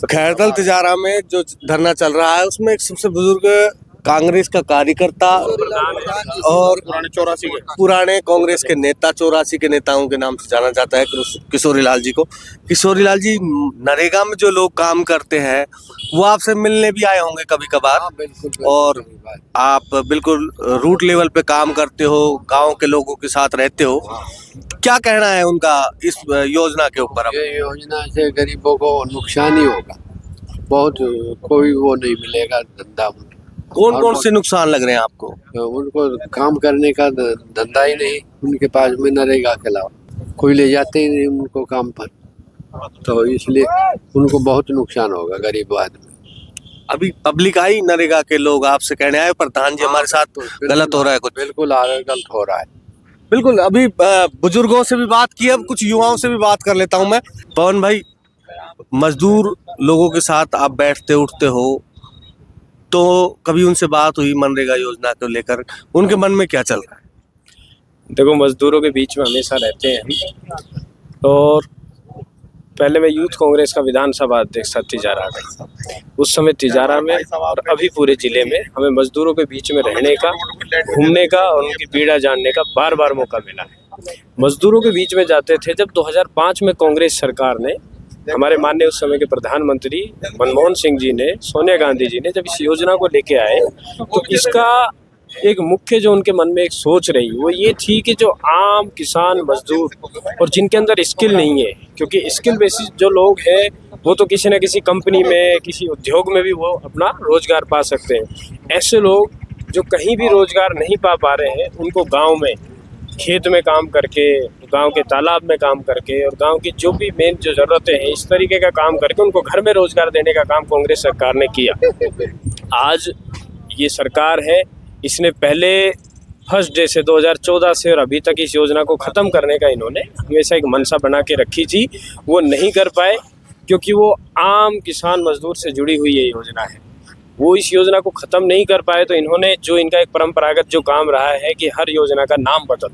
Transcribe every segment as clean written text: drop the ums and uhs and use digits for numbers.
खैरदल तिजारा में जो धरना चल रहा है उसमें एक सबसे बुजुर्ग कांग्रेस का कार्यकर्ता और पुराने कांग्रेस के नेता 84 के नेताओं के नाम से जाना जाता है किशोरी लाल जी को। किशोरी लाल जी, नरेगा में जो लोग काम करते हैं वो आपसे मिलने भी आए होंगे कभी कभार, और आप बिल्कुल रूट लेवल पे काम करते हो, गांव के लोगों के साथ रहते हो। क्या कहना है उनका इस योजना के ऊपर? ये योजना से गरीबों को नुकसान ही होगा, बहुत कोई वो नहीं मिलेगा धंधा। कौन कौन से नुकसान लग रहे हैं आपको? उनको काम करने का धंधा ही नहीं उनके पास में, नरेगा के अलावा कोई ले जाते ही नहीं उनको काम पर, तो इसलिए उनको बहुत नुकसान होगा गरीब आदमी। अभी पब्लिक आई, नरेगा के लोग आपसे कहने आए प्रधान जी हमारे साथ गलत हो रहा है कुछ? बिल्कुल गलत हो रहा है। बिल्कुल। अभी बुजुर्गों से भी बात की, अब कुछ युवाओं से भी बात कर लेता हूं मैं। पवन भाई, मजदूर लोगों के साथ आप बैठते उठते हो, तो कभी उनसे बात हुई मनरेगा योजना को लेकर? उनके मन में क्या चल रहा है? देखो, मजदूरों के बीच में हमेशा रहते हैं हम, और पहले मैं यूथ कांग्रेस का विधानसभा अध्यक्ष था तिजारा का। उस समय तिजारा में और अभी पूरे जिले में हमें मजदूरों के बीच में रहने का, घूमने का और उनकी पीड़ा जानने का बार बार मौका मिला है। मजदूरों के बीच में जाते थे जब 2005 में कांग्रेस सरकार ने, हमारे माननीय उस समय के प्रधानमंत्री मनमोहन सिंह जी ने, सोनिया गांधी जी ने जब इस योजना को लेके आए, तो इसका एक मुख्य जो उनके मन में एक सोच रही वो ये थी कि जो आम किसान मजदूर और जिनके अंदर स्किल नहीं है, क्योंकि स्किल बेसिस जो लोग हैं वो तो किसी न किसी कंपनी में, किसी उद्योग में भी वो अपना रोजगार पा सकते हैं। ऐसे लोग जो कहीं भी रोजगार नहीं पा रहे हैं, उनको गाँव में खेत में काम करके, गांव के तालाब में काम करके और गांव की जो भी मेन जो ज़रूरतें हैं इस तरीके का काम करके उनको घर में रोजगार देने का काम कांग्रेस सरकार ने किया। आज ये सरकार है, इसने पहले फर्स्ट डे से 2014 से और अभी तक इस योजना को ख़त्म करने का इन्होंने हमेशा एक मंशा बना के रखी थी। वो नहीं कर पाए क्योंकि वो आम किसान मजदूर से जुड़ी हुई ये योजना है। वो इस योजना को ख़त्म नहीं कर पाए, तो इन्होंने जो इनका एक परंपरागत जो काम रहा है कि हर योजना का नाम बदल।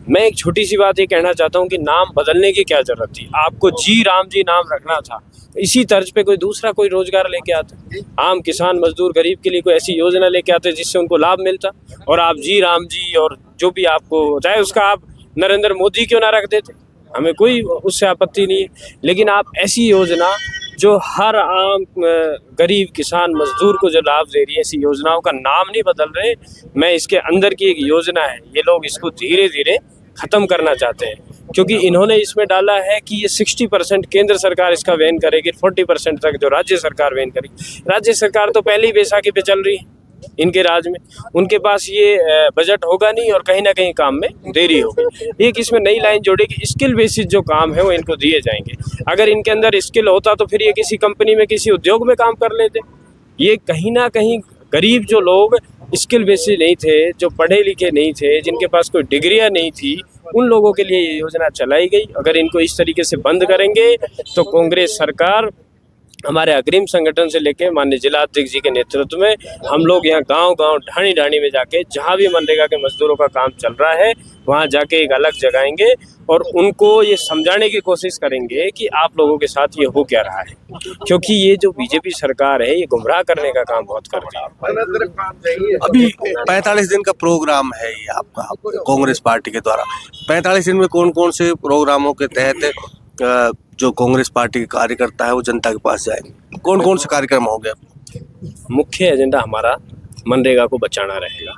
मैं एक छोटी सी बात ये कहना चाहता हूँ कि नाम बदलने की क्या ज़रूरत थी? आपको जी राम जी नाम रखना था, इसी तर्ज पे कोई दूसरा कोई रोजगार लेके आते, आम किसान मजदूर गरीब के लिए कोई ऐसी योजना लेके आते जिससे उनको लाभ मिलता, और आप जी राम जी और जो भी आपको चाहे उसका आप नरेंद्र मोदी क्यों ना रख देते, हमें कोई उससे आपत्ति नहीं है। लेकिन आप ऐसी योजना जो हर आम गरीब किसान मजदूर को जो लाभ दे रही है, ऐसी योजनाओं का नाम नहीं बदल रहे। मैं इसके अंदर की एक योजना है, ये लोग इसको धीरे धीरे ख़त्म करना चाहते हैं, क्योंकि इन्होंने इसमें डाला है कि ये 60% केंद्र सरकार इसका वहन करेगी, 40% तक जो राज्य सरकार वहन करेगी। राज्य सरकार तो पहले ही बैसाखी पे चल रही है इनके राज में, उनके पास ये बजट होगा नहीं और कहीं ना कहीं काम में देरी होगी। एक इसमें नई लाइन जोड़ेगी, स्किल बेसिस जो काम है वो इनको दिए जाएंगे। अगर इनके अंदर स्किल होता तो फिर ये किसी कंपनी में, किसी उद्योग में काम कर लेते। ये कहीं ना कहीं गरीब जो लोग स्किल बेसिस नहीं थे, जो पढ़े लिखे नहीं थे, जिनके पास कोई डिग्रियां नहीं थी, उन लोगों के लिए ये योजना चलाई गई। अगर इनको इस तरीके से बंद करेंगे तो कांग्रेस सरकार, हमारे अग्रिम संगठन से लेके माननीय जिला अध्यक्ष जी के नेतृत्व में हम लोग यहाँ गांव-गांव, ढाणी-ढाणी में जाके जहाँ भी मनरेगा के मजदूरों का काम चल रहा है वहाँ जाके एक अलग जगाएंगे और उनको ये समझाने की कोशिश करेंगे कि आप लोगों के साथ ये हो क्या रहा है, क्योंकि ये जो बीजेपी सरकार है ये गुमराह करने का काम बहुत कर रही है। अभी 45 दिन का प्रोग्राम है ये आपका कांग्रेस पार्टी के द्वारा। 45 दिन में कौन कौन से प्रोग्रामों के तहत जो कांग्रेस पार्टी के कार्यकर्ता है वो जनता के पास जाएंगे? कौन कौन से कार्यक्रम होंगे? मुख्य एजेंडा हमारा मनरेगा को बचाना रहेगा,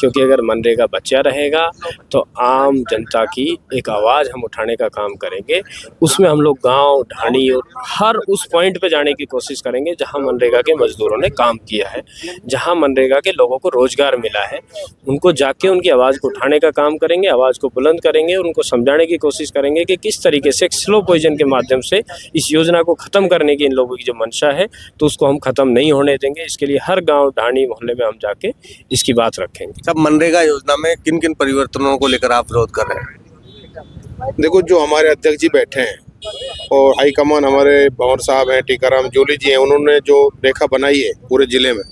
क्योंकि अगर मनरेगा बचा रहेगा तो आम जनता की एक आवाज़ हम उठाने का काम करेंगे। उसमें हम लोग गांव, ढाणी और हर उस पॉइंट पे जाने की कोशिश करेंगे जहां मनरेगा के मजदूरों ने काम किया है, जहां मनरेगा के लोगों को रोजगार मिला है, उनको जाके उनकी आवाज़ को उठाने का काम करेंगे, आवाज़ को बुलंद करेंगे और उनको समझाने की कोशिश करेंगे कि किस तरीके से स्लो पॉइजन के माध्यम से इस योजना को ख़त्म करने की इन लोगों की जो मंशा है तो उसको हम ख़त्म नहीं होने देंगे। इसके लिए हर गाँव, ढाणी, मोहल्ले में हम जाके इसकी बात रखेंगे। सब मनरेगा योजना में किन किन परिवर्तनों को लेकर आप विरोध कर रहे हैं? देखो, जो हमारे अध्यक्ष जी बैठे हैं और हाईकमान हमारे भंवर साहब हैं, टीकाराम जोली जी हैं, उन्होंने जो रेखा बनाई है पूरे जिले में,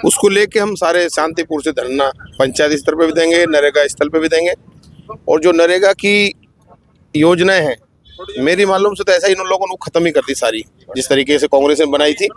उसको लेके हम सारे शांतिपूर्ण से धरना पंचायत स्तर पे भी देंगे, नरेगा स्थल पे भी देंगे। और जो नरेगा की योजनाएं हैं मेरी मालूम से तो ऐसा ही इन लोगों ने खत्म ही कर दी सारी, जिस तरीके से कांग्रेस ने बनाई थी